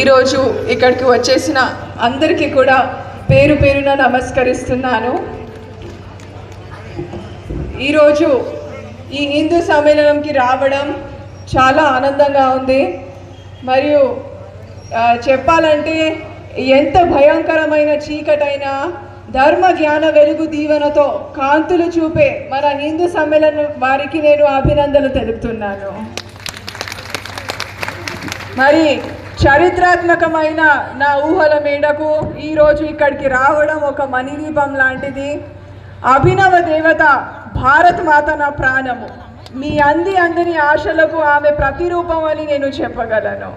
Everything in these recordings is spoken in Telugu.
ఈరోజు ఇక్కడికి వచ్చేసిన అందరికీ కూడా పేరు పేరున నమస్కరిస్తున్నాను. ఈరోజు ఈ హిందూ సమ్మేళనంకి రావడం చాలా ఆనందంగా ఉంది. మరియు చెప్పాలంటే ఎంత భయంకరమైన చీకటైనా ధర్మ జ్ఞాన వెలుగు దీవెనతో కాంతులు చూపే మన హిందూ సమ్మేళనం వారికి నేను అభినందనలు తెలుపుతున్నాను. మరి చరిత్రాత్మకమైన నా ఊహల మేడకు ఈరోజు ఇక్కడికి రావడం ఒక మణిదీపం లాంటిది. అభినవ దేవత భారత్ మాత నా ప్రాణము, మీ అందరి ఆశలకు ఆమె ప్రతిరూపం అని నేను చెప్పగలను.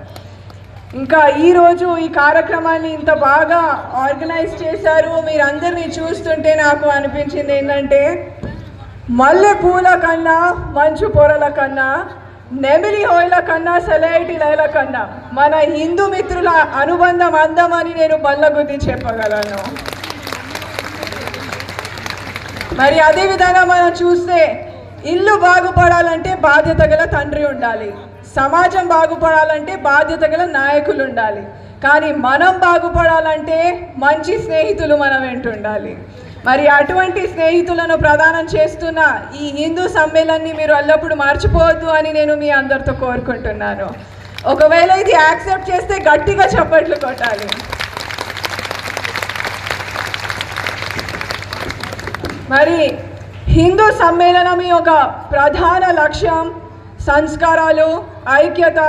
ఇంకా ఈరోజు ఈ కార్యక్రమాన్ని ఇంత బాగా ఆర్గనైజ్ చేశారు. మీరందరినీ చూస్తుంటే నాకు అనిపించింది ఏంటంటే, మల్లె పూల కన్నా మంచు పొరల కన్నా నెమిలి హోయిల కన్నా సెలైటి లైల కన్నా మన హిందూ మిత్రుల అనుబంధం అందమని నేను బల్లగుద్ది చెప్పగలను. మరి అదేవిధంగా మనం చూస్తే ఇల్లు బాగుపడాలంటే బాధ్యత గల తండ్రి ఉండాలి, సమాజం బాగుపడాలంటే బాధ్యత గల నాయకులు ఉండాలి, కానీ మనం బాగుపడాలంటే మంచి స్నేహితులు మన వెంట ఉండాలి. మరి అటువంటి స్నేహితులను ప్రదానం చేస్తున్న ఈ హిందూ సమ్మేళనాన్ని మీరు ఎల్లప్పుడూ మర్చిపోవద్దు అని నేను మీ అందరితో కోరుకుంటున్నాను. ఒకవేళ ఇది యాక్సెప్ట్ చేస్తే గట్టిగా చప్పట్లు కొట్టాలి. మరి హిందూ సమ్మేళనం యొక్క ప్రధాన లక్ష్యం సంస్కారాలు, ఐక్యత,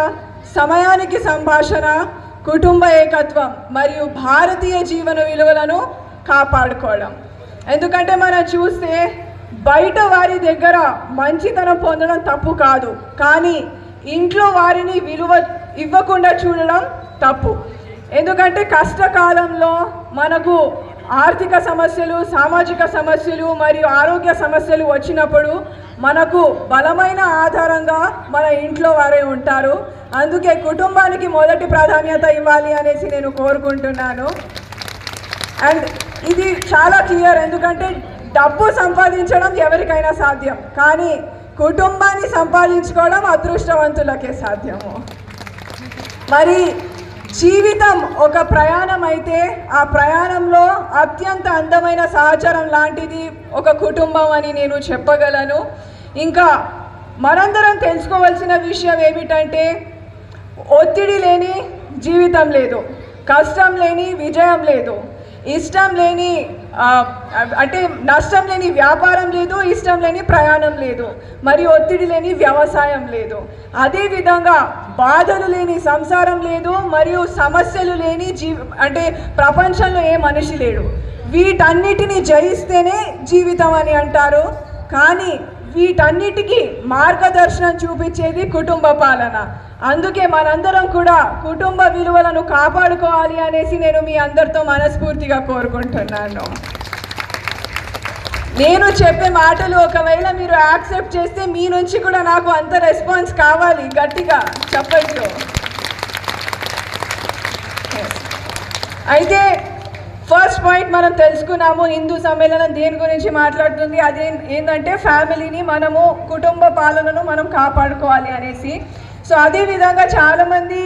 సమయానికి సంభాషణ, కుటుంబ ఏకత్వం మరియు భారతీయ జీవన విలువలను కాపాడుకోవడం. ఎందుకంటే మనం చూస్తే బయట వారి దగ్గర మంచితనం పొందడం తప్పు కాదు, కానీ ఇంట్లో వారిని విలువ ఇవ్వకుండా చూడడం తప్పు. ఎందుకంటే కష్టకాలంలో మనకు ఆర్థిక సమస్యలు, సామాజిక సమస్యలు మరియు ఆరోగ్య సమస్యలు వచ్చినప్పుడు మనకు బలమైన ఆధారంగా మన ఇంట్లో వారే ఉంటారు. అందుకే కుటుంబానికి మొదటి ప్రాధాన్యత ఇవ్వాలి అనేసి నేను కోరుకుంటున్నాను. అండ్ ఇది చాలా క్లియర్, ఎందుకంటే డబ్బు సంపాదించడం ఎవరికైనా సాధ్యం, కానీ కుటుంబాన్ని సంపాదించుకోవడం అదృష్టవంతులకే సాధ్యము. మరి జీవితం ఒక ప్రయాణం అయితే ఆ ప్రయాణంలో అత్యంత అందమైన సహచరం లాంటిది ఒక కుటుంబం అని నేను చెప్పగలను. ఇంకా మనందరం తెలుసుకోవాల్సిన విషయం ఏమిటంటే, ఒత్తిడి లేని జీవితం లేదు, కష్టం లేని విజయం లేదు, ఇష్టం లేని అంటే నష్టం లేని వ్యాపారం లేదు, ఇష్టం లేని ప్రయాణం లేదు, మరియు ఒత్తిడి లేని వ్యవసాయం లేదు. అదేవిధంగా బాధలు లేని సంసారం లేదు, మరియు సమస్యలు లేని అంటే ప్రపంచంలో ఏ మనిషి లేడు. వీటన్నిటిని జయిస్తేనే జీవితం అని అంటారు, కానీ వీటన్నిటికీ మార్గదర్శనం చూపించేది కుటుంబ పాలన. అందుకే మనందరం కూడా కుటుంబ విలువలను కాపాడుకోవాలి అనేసి నేను మీ అందరితో మనస్ఫూర్తిగా కోరుకుంటున్నాను. నేను చెప్పే మాటలు ఒకవేళ మీరు యాక్సెప్ట్ చేస్తే మీ నుంచి కూడా నాకు అంత రెస్పాన్స్ కావాలి, గట్టిగా చెప్పండి. అయితే ఫస్ట్ పాయింట్ మనం తెలుసుకున్నాము, హిందూ సమ్మేళనం దేని గురించి మాట్లాడుతుంది, అదే ఏంటంటే ఫ్యామిలీని మనము, కుటుంబ పాలనను మనం కాపాడుకోవాలి అనేసి. సో అదేవిధంగా చాలామంది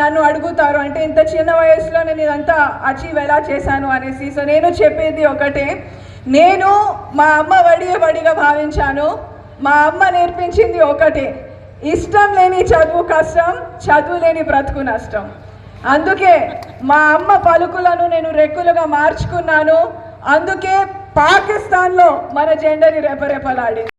నన్ను అడుగుతారు, అంటే ఇంత చిన్న వయసులో నేను ఇదంతా అచీవ్ ఎలా చేశాను అనేసి. సో నేను చెప్పేది ఒకటే, నేను మా అమ్మ వడిగా భావించాను. మా అమ్మ నేర్పించింది ఒకటే, ఇష్టం లేని చదువు కష్టం, చదువు లేని బ్రతుకు నష్టం. అందుకే మా అమ్మ పలుకులను నేను రెక్కులుగా మార్చుకున్నాను. అందుకే పాకిస్తాన్లో మన జెండని రెపరెపలాడింది.